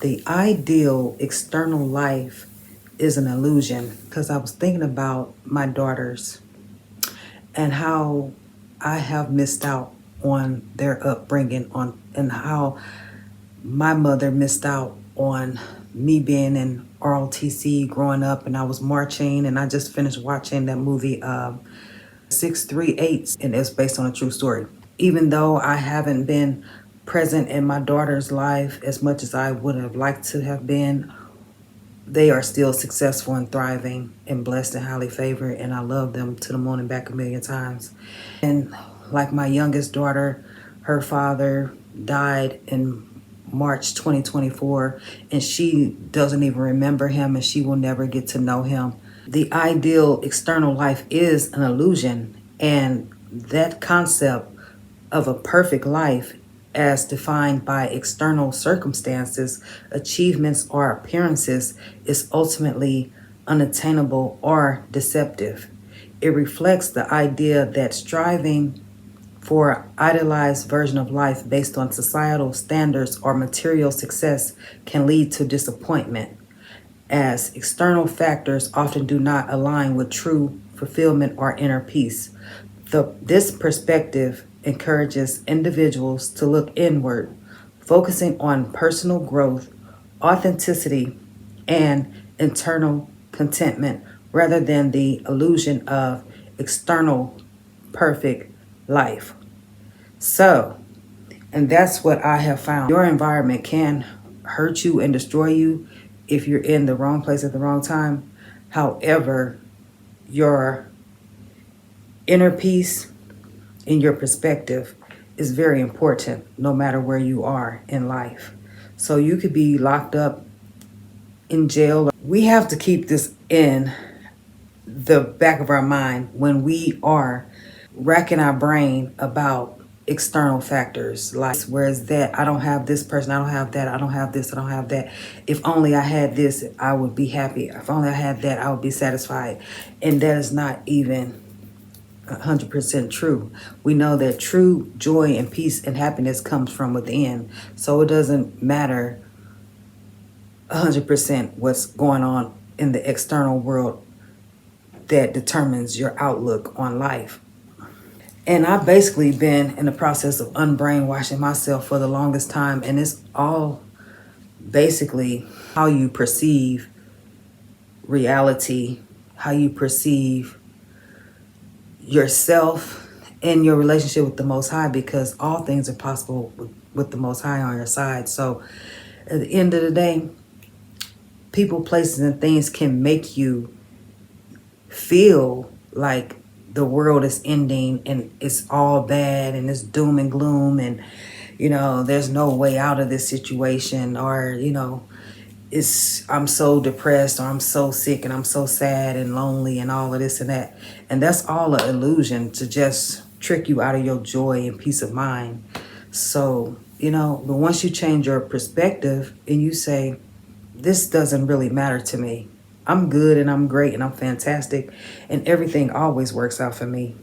The ideal external life is an illusion, because I was thinking about my daughters and how I have missed out on their upbringing and how my mother missed out on me being in ROTC growing up, and I was marching, and I just finished watching that movie 638, and it's based on a true story. Even though I haven't been present in my daughter's life as much as I would have liked to have been, they are still successful and thriving and blessed and highly favored, and I love them to the moon and back a million times. And like my youngest daughter, her father died in March 2024, and she doesn't even remember him, and she will never get to know him. The ideal external life is an illusion, and that concept of a perfect life as defined by external circumstances, achievements, or appearances is ultimately unattainable or deceptive. It reflects the idea that striving for an idealized version of life based on societal standards or material success can lead to disappointment, as external factors often do not align with true fulfillment or inner peace. This perspective encourages individuals to look inward, focusing on personal growth, authenticity, and internal contentment rather than the illusion of external perfect life. So, and that's what I have found. Your environment can hurt you and destroy you if you're in the wrong place at the wrong time. However, your inner peace and your perspective is very important no matter where you are in life. So you could be locked up in jail. We have to keep this in the back of our mind when we are racking our brain about external factors, like whereas that I don't have this person, I don't have that, I don't have this, I don't have that. If only I had this, I would be happy. If only I had that, I would be satisfied. And that is not even 100% true. We know that true joy and peace and happiness comes from within. So it doesn't matter 100% what's going on in the external world that determines your outlook on life. And I've basically been in the process of unbrainwashing myself for the longest time, and it's all basically how you perceive reality, how you perceive yourself and your relationship with the Most High, because all things are possible with the Most High on your side. So at the end of the day, people, places, and things can make you feel like the world is ending and it's all bad and it's doom and gloom and, you know, there's no way out of this situation, or, you know, I'm so depressed, or I'm so sick, and I'm so sad and lonely and all of this and that. And that's all an illusion to just trick you out of your joy and peace of mind. So, you know, but once you change your perspective and you say, this doesn't really matter to me. I'm good and I'm great and I'm fantastic and everything always works out for me.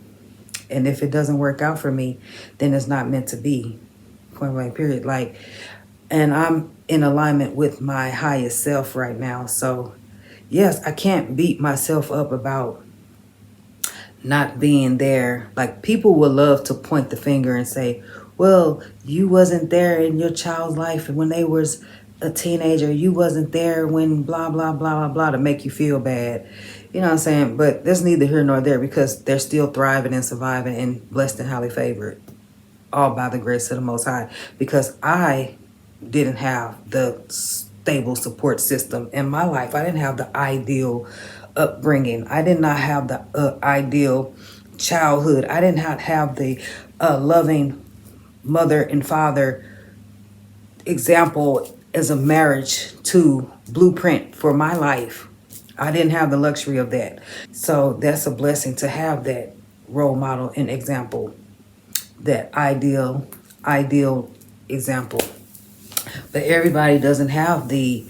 And if it doesn't work out for me, then it's not meant to be. Point blank, period. Like, and I'm in alignment with my highest self right now. So yes, I can't beat myself up about not being there. Like, people would love to point the finger and say, well, you wasn't there in your child's life when they was a teenager, you wasn't there when blah, blah, blah, blah, blah, to make you feel bad. You know what I'm saying? But there's neither here nor there, because they're still thriving and surviving and blessed and highly favored, all by the grace of the Most High. Because I didn't have the stable support system in my life. I didn't have the ideal upbringing. I did not have the ideal childhood. I did not have the loving mother and father example as a marriage to blueprint for my life. I didn't have the luxury of that. So that's a blessing to have that role model and example, that ideal example. But everybody doesn't have the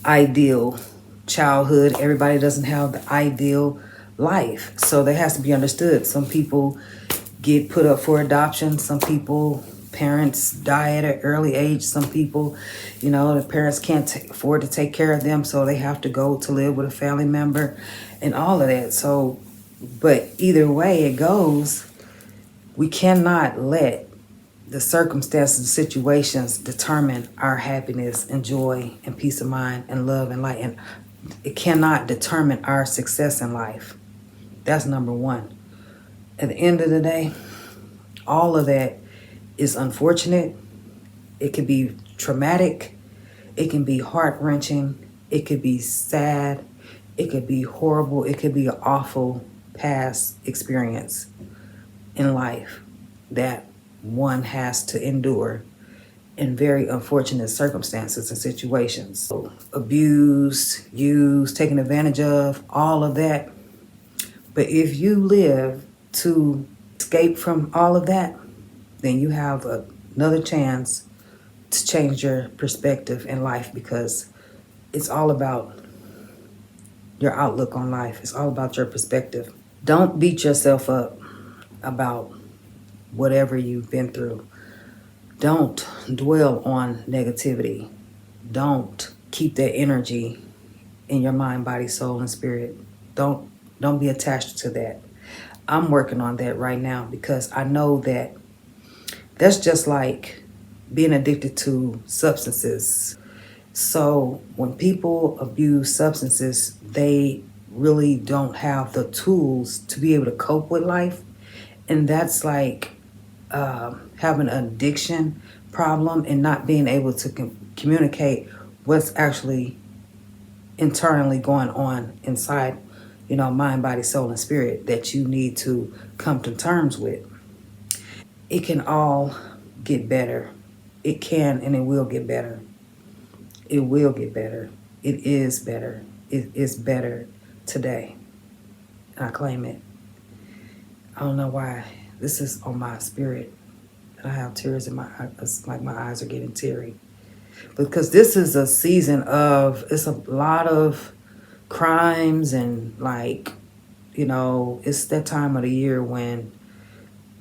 ideal childhood. Everybody doesn't have the ideal life. So that has to be understood. Some people get put up for adoption. Some people Parents die at an early age. Some people, the parents can't afford to take care of them, so they have to go to live with a family member and all of that. So, but either way it goes, we cannot let the circumstances and situations determine our happiness and joy and peace of mind and love and light. And it cannot determine our success in life. That's number one. At the end of the day, all of that is unfortunate. It can be traumatic. It can be heart-wrenching. It could be sad. It could be horrible. It could be an awful past experience in life that one has to endure in very unfortunate circumstances and situations. So, abused, used, taken advantage of, all of that. But if you live to escape from all of that, then you have another chance to change your perspective in life, because it's all about your outlook on life. It's all about your perspective. Don't beat yourself up about whatever you've been through. Don't dwell on negativity. Don't keep that energy in your mind, body, soul, and spirit. Don't be attached to that. I'm working on that right now, because I know that that's just like being addicted to substances. So when people abuse substances, they really don't have the tools to be able to cope with life. And that's like having an addiction problem and not being able to communicate what's actually internally going on inside, mind, body, soul, and spirit, that you need to come to terms with. It can all get better. It can, and it will get better. It will get better. It is better. It is better today. And I claim it. I don't know why this is on my spirit. I have tears in my eyes. It's like my eyes are getting teary. Because this is a season of, it's a lot of crimes, and it's that time of the year when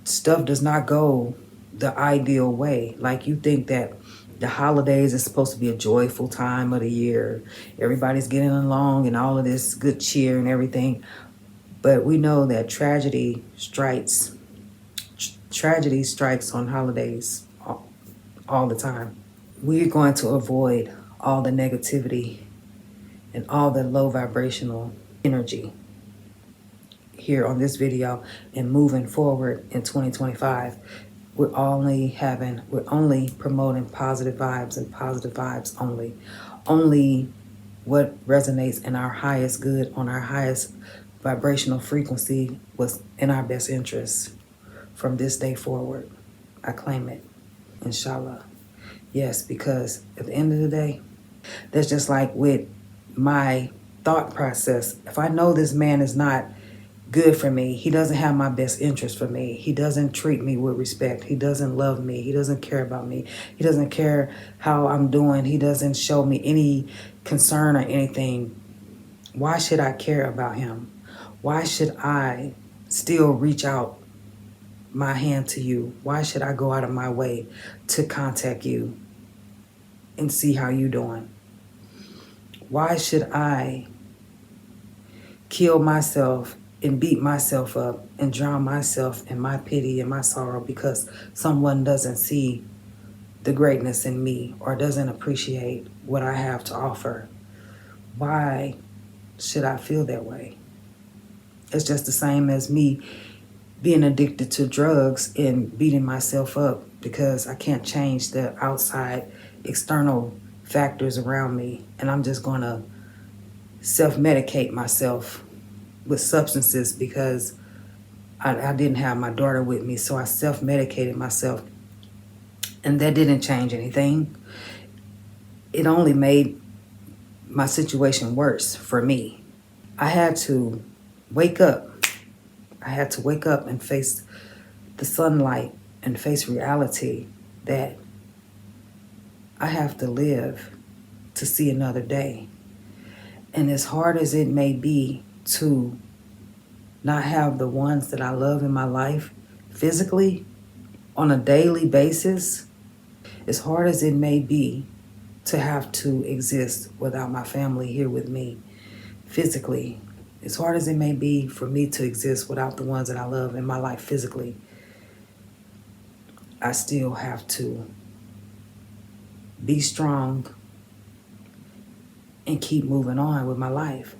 stuff does not go the ideal way. Like, you think that the holidays is supposed to be a joyful time of the year. Everybody's getting along and all of this good cheer and everything. But we know that tragedy strikes on holidays all the time. We're going to avoid all the negativity and all the low vibrational energy here on this video, and moving forward in 2025. We're only promoting positive vibes, and positive vibes only what resonates in our highest good, on our highest vibrational frequency, was in our best interest from this day forward. I claim it, inshallah. Yes, because at the end of the day, that's just like with my thought process. If I know this man is not good for me, he doesn't have my best interest for me, he doesn't treat me with respect, he doesn't love me, he doesn't care about me, he doesn't care how I'm doing, he doesn't show me any concern or anything, why should I care about him? Why should I still reach out my hand to you? Why should I go out of my way to contact you and see how you doing? Why should I kill myself and beat myself up and drown myself in my pity and my sorrow because someone doesn't see the greatness in me or doesn't appreciate what I have to offer? Why should I feel that way? It's just the same as me being addicted to drugs and beating myself up because I can't change the outside external factors around me, and I'm just going to self-medicate myself with substances because I didn't have my daughter with me, so I self-medicated myself, and that didn't change anything. It only made my situation worse for me. I had to wake up. I had to wake up and face the sunlight and face reality that I have to live to see another day. And as hard as it may be to not have the ones that I love in my life physically, on a daily basis, as hard as it may be to have to exist without my family here with me physically, as hard as it may be for me to exist without the ones that I love in my life physically, I still have to be strong and keep moving on with my life.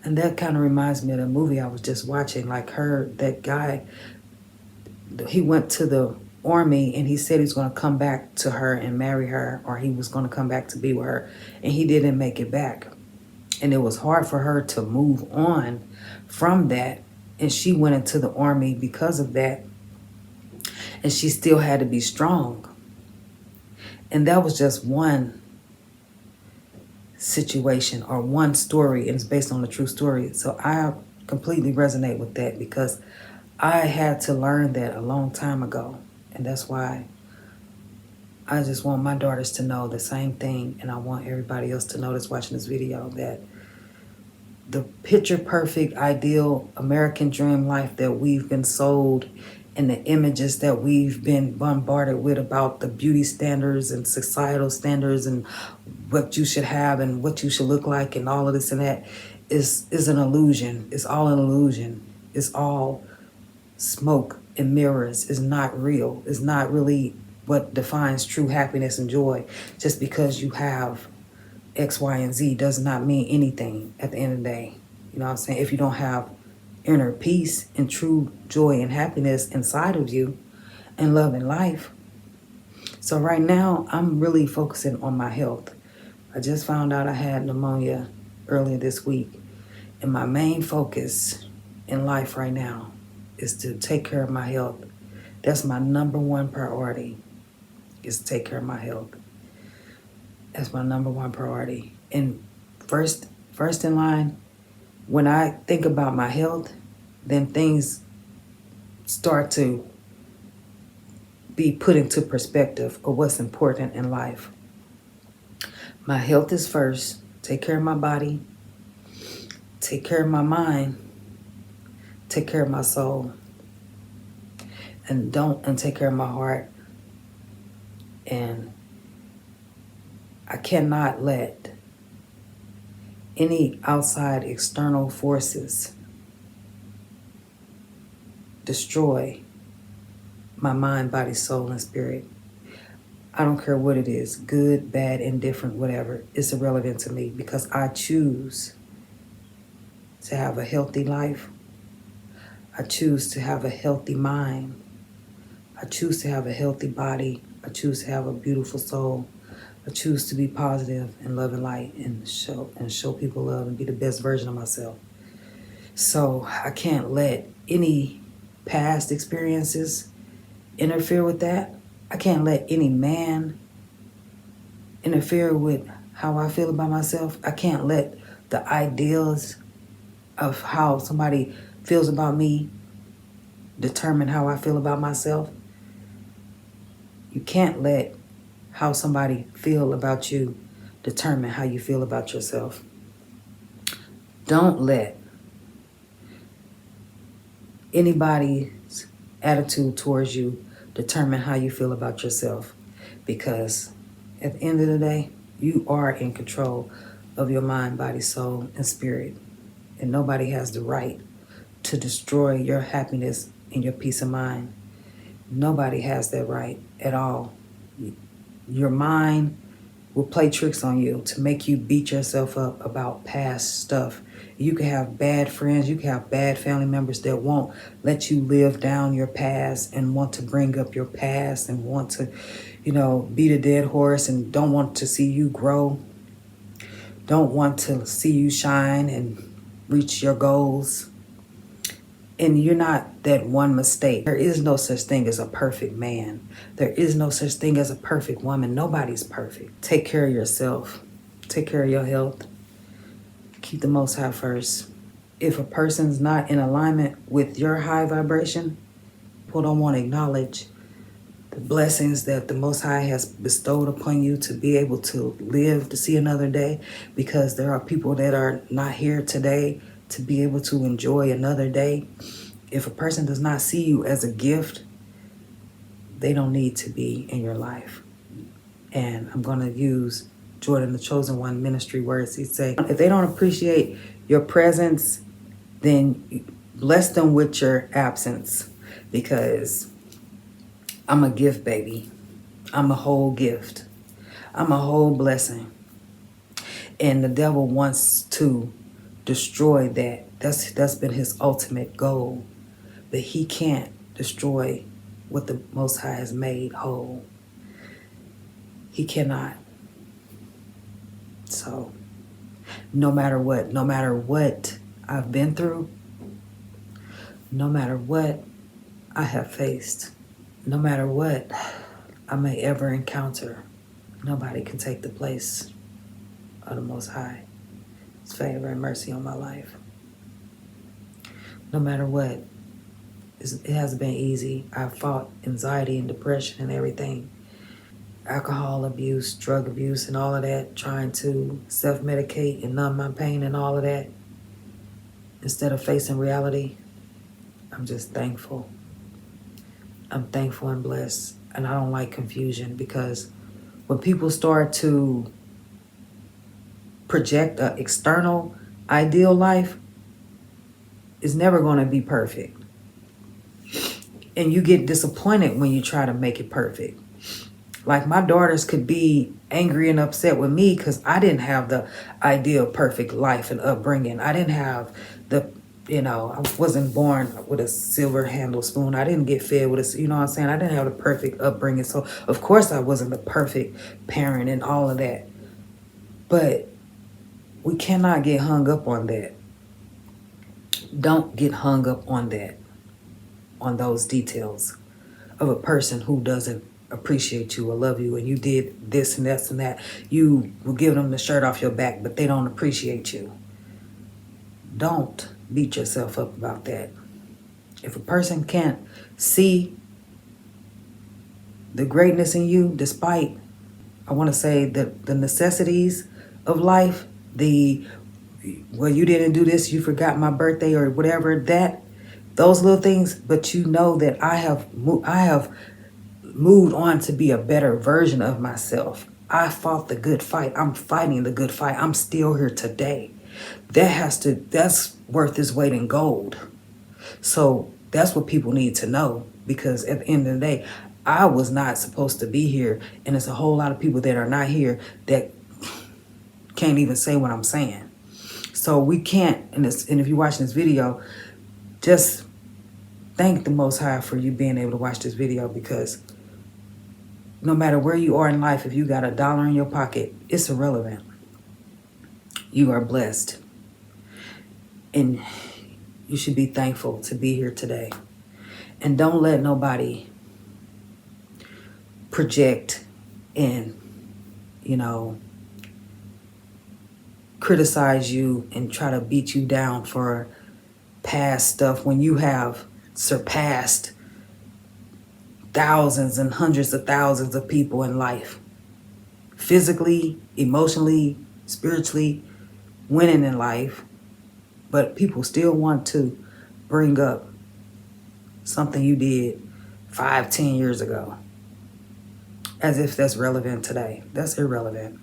And that kind of reminds me of the movie I was just watching. Like that guy, he went to the army and he said he's going to come back to her and marry her, or he was going to come back to be with her, and he didn't make it back. And it was hard for her to move on from that. And she went into the army because of that. And she still had to be strong. And that was just one situation or one story, and it's based on a true story. So I completely resonate with that because I had to learn that a long time ago. And that's why I just want my daughters to know the same thing, and I want everybody else to know that's watching this video that the picture perfect, ideal American dream life that we've been sold, and the images that we've been bombarded with about the beauty standards and societal standards and what you should have and what you should look like and all of this and that is an illusion. It's all an illusion. It's all smoke and mirrors. It's not real. It's not really what defines true happiness and joy. Just because you have X, Y, and Z does not mean anything at the end of the day. You know what I'm saying? If you don't have inner peace and true joy and happiness inside of you and love and life. So right now, I'm really focusing on my health. I just found out I had pneumonia earlier this week. And my main focus in life right now is to take care of my health. That's my number one priority, is to take care of my health. That's my number one priority. And first in line, when I think about my health, then things start to be put into perspective of what's important in life. My health is first. Take care of my body. Take care of my mind. Take care of my soul. And take care of my heart. And I cannot let any outside external forces destroy my mind, body, soul, and spirit. I don't care what it is, good, bad, indifferent, whatever. It's irrelevant to me because I choose to have a healthy life. I choose to have a healthy mind. I choose to have a healthy body. I choose to have a beautiful soul. I choose to be positive and love and light and show people love and be the best version of myself. So I can't let any past experiences interfere with that. I can't let any man interfere with how I feel about myself. I can't let the ideals of how somebody feels about me determine how I feel about myself. You can't let how somebody feel about you determine how you feel about yourself. Don't let anybody's attitude towards you determine how you feel about yourself, because at the end of the day, you are in control of your mind, body, soul, and spirit, and nobody has the right to destroy your happiness and your peace of mind. Nobody has that right at all. Your mind will play tricks on you to make you beat yourself up about past stuff. You can have bad friends, you can have bad family members that won't let you live down your past and want to bring up your past and want to, beat a dead horse and don't want to see you grow, don't want to see you shine and reach your goals. And you're not that one mistake. There is no such thing as a perfect man. There is no such thing as a perfect woman. Nobody's perfect. Take care of yourself. Take care of your health. Keep the Most High first. If a person's not in alignment with your high vibration, people don't want to acknowledge the blessings that the Most High has bestowed upon you to be able to live to see another day, because there are people that are not here today to be able to enjoy another day. If a person does not see you as a gift they don't need to be in your life. And I'm going to use Jordan the Chosen One ministry words. He'd say, if they don't appreciate your presence, then bless them with your absence, because I'm a gift, baby. I'm a whole gift. I'm a whole blessing. And the devil wants to destroy that. That's been his ultimate goal. But he can't destroy what the Most High has made whole. He cannot. So no matter what I've been through, no matter what I have faced, no matter what I may ever encounter, nobody can take the place of the Most High. His favor and mercy on my life. No matter what, it hasn't been easy. I've fought anxiety and depression and everything. Alcohol abuse, drug abuse, and all of that, trying to self-medicate and numb my pain and all of that. Instead of facing reality, I'm just thankful. I'm thankful and blessed. And I don't like confusion, because when people start to project an external ideal life, it's never going to be perfect. And you get disappointed when you try to make it perfect. Like, my daughters could be angry and upset with me because I didn't have the ideal perfect life and upbringing. I didn't have I wasn't born with a silver handle spoon. I didn't get fed with a, you know what I'm saying? I didn't have the perfect upbringing. So, of course, I wasn't the perfect parent and all of that. But we cannot get hung up on that. Don't get hung up on that, on those details of a person who doesn't appreciate you or love you, and you did this and that and that. You will give them the shirt off your back, but they don't appreciate you. Don't beat yourself up about that. If a person can't see the greatness in you, despite, I want to say, the necessities of life, well, you didn't do this, you forgot my birthday or whatever, those little things, but you know that I have moved on to be a better version of myself. I fought the good fight. I'm fighting the good fight. I'm still here today. That's worth its weight in gold. So that's what people need to know, because at the end of the day, I was not supposed to be here, and there's a whole lot of people that are not here that can't even say what I'm saying. So we can't, and if you're watching this video, just thank the Most High for you being able to watch this video, because no matter where you are in life, if you got $1 in your pocket, it's irrelevant. You are blessed. And you should be thankful to be here today. And don't let nobody project and, criticize you and try to beat you down for past stuff when you have surpassed thousands and hundreds of thousands of people in life. Physically, emotionally, spiritually, winning in life. But people still want to bring up something you did 5-10 years ago, as if that's relevant today. That's irrelevant.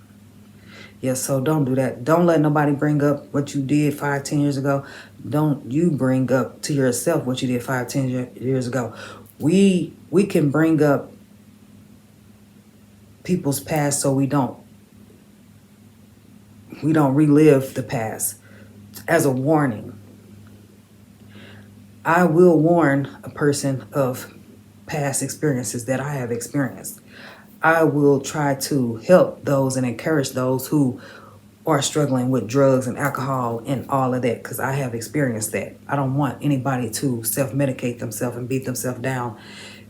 Yes, so don't do that. Don't let nobody bring up what you did 5-10 years ago. Don't you bring up to yourself what you did 5-10 years ago. We can bring up people's past so we don't relive the past. As a warning, I will warn a person of past experiences that I have experienced. I will try to help those and encourage those who are struggling with drugs and alcohol and all of that, because I have experienced that. I don't want anybody to self-medicate themselves and beat themselves down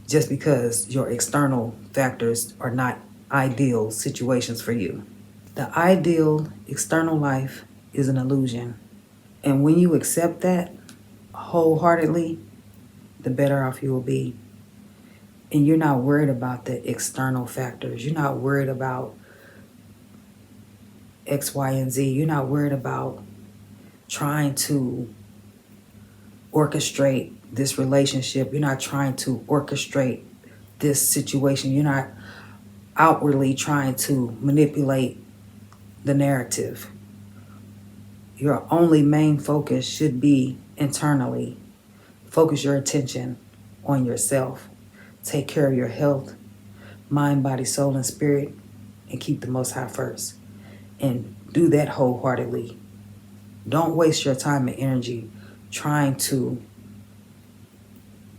just because your external factors are not ideal situations for you. The ideal external life is an illusion. And when you accept that wholeheartedly, the better off you will be. And you're not worried about the external factors. You're not worried about X, Y, and Z. You're not worried about trying to orchestrate this relationship. You're not trying to orchestrate this situation. You're not outwardly trying to manipulate the narrative. Your only main focus should be internally. Focus your attention on yourself. Take care of your health, mind, body, soul, and spirit, and keep the Most High first. And do that wholeheartedly. Don't waste your time and energy trying to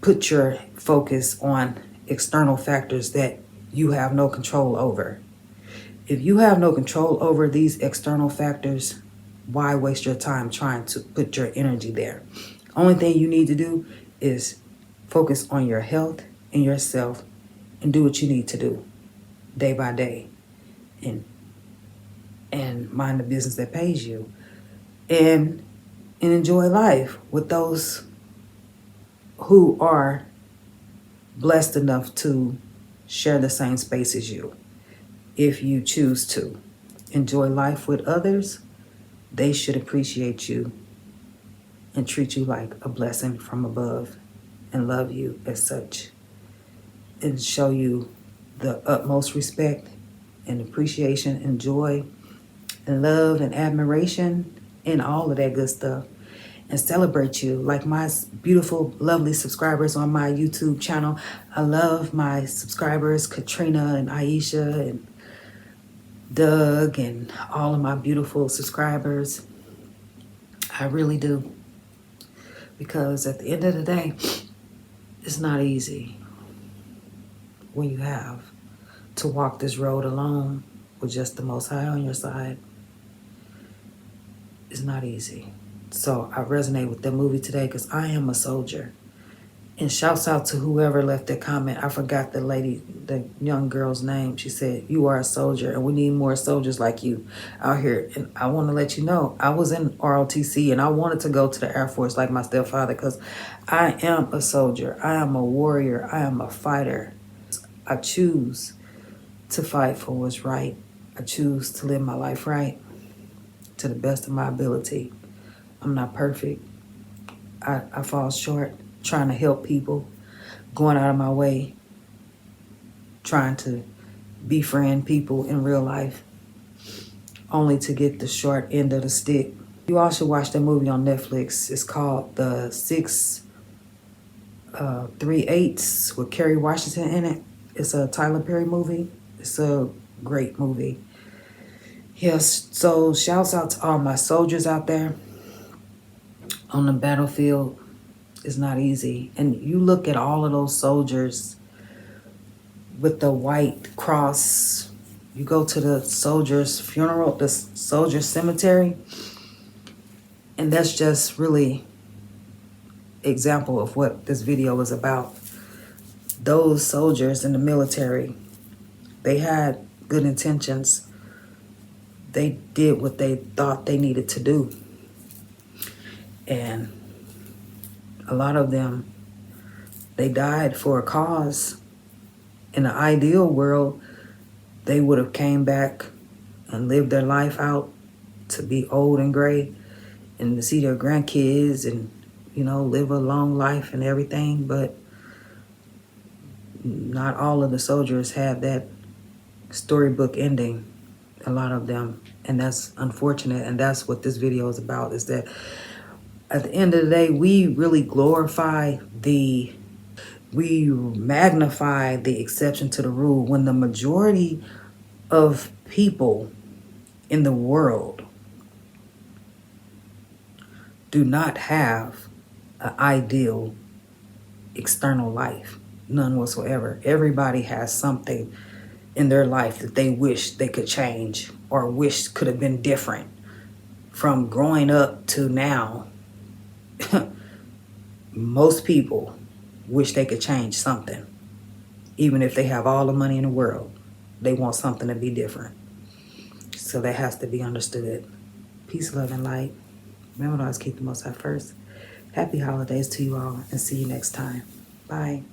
put your focus on external factors that you have no control over. If you have no control over these external factors, why waste your time trying to put your energy there? Only thing you need to do is focus on your health and yourself and do what you need to do day by day and mind the business that pays you and enjoy life with those who are blessed enough to share the same space as you. If you choose to enjoy life with others, they should appreciate you and treat you like a blessing from above and love you as such and show you the utmost respect and appreciation and joy and love and admiration and all of that good stuff, and celebrate you like my beautiful, lovely subscribers on my YouTube channel. I love my subscribers, Katrina and Aisha and Doug and all of my beautiful subscribers. I really do. Because at the end of the day, it's not easy when you have to walk this road alone with just the Most High on your side. It's not easy. So I resonate with that movie today because I am a soldier. And shouts out to whoever left that comment. I forgot the young girl's name. She said, "You are a soldier and we need more soldiers like you out here." And I want to let you know, I was in ROTC and I wanted to go to the Air Force like my stepfather because I am a soldier. I am a warrior. I am a fighter. I choose to fight for what's right. I choose to live my life right to the best of my ability. I'm not perfect. I fall short trying to help people, going out of my way, trying to befriend people in real life, only to get the short end of the stick. You all should watch that movie on Netflix. It's called The 638s with Kerry Washington in it. It's a Tyler Perry movie. It's a great movie. Yes, so shouts out to all my soldiers out there on the battlefield. It's not easy. And you look at all of those soldiers with the white cross. You go to the soldier's funeral, the soldier's cemetery, and that's just really example of what this video is about. Those soldiers in the military, they had good intentions. They did what they thought they needed to do. And a lot of them, they died for a cause. In the ideal world, they would have came back and lived their life out to be old and gray and to see their grandkids and, live a long life and everything. But not all of the soldiers had that storybook ending. A lot of them. And that's unfortunate. And that's what this video is about, is that at the end of the day, we really we magnify the exception to the rule when the majority of people in the world do not have an ideal external life, none whatsoever. Everybody has something in their life that they wish they could change or wish could have been different from growing up to now. Most people wish they could change something. Even if they have all the money in the world, they want something to be different. So that has to be understood. Peace, love, and light. Remember to always keep the Most High first. Happy holidays to you all, and see you next time. Bye.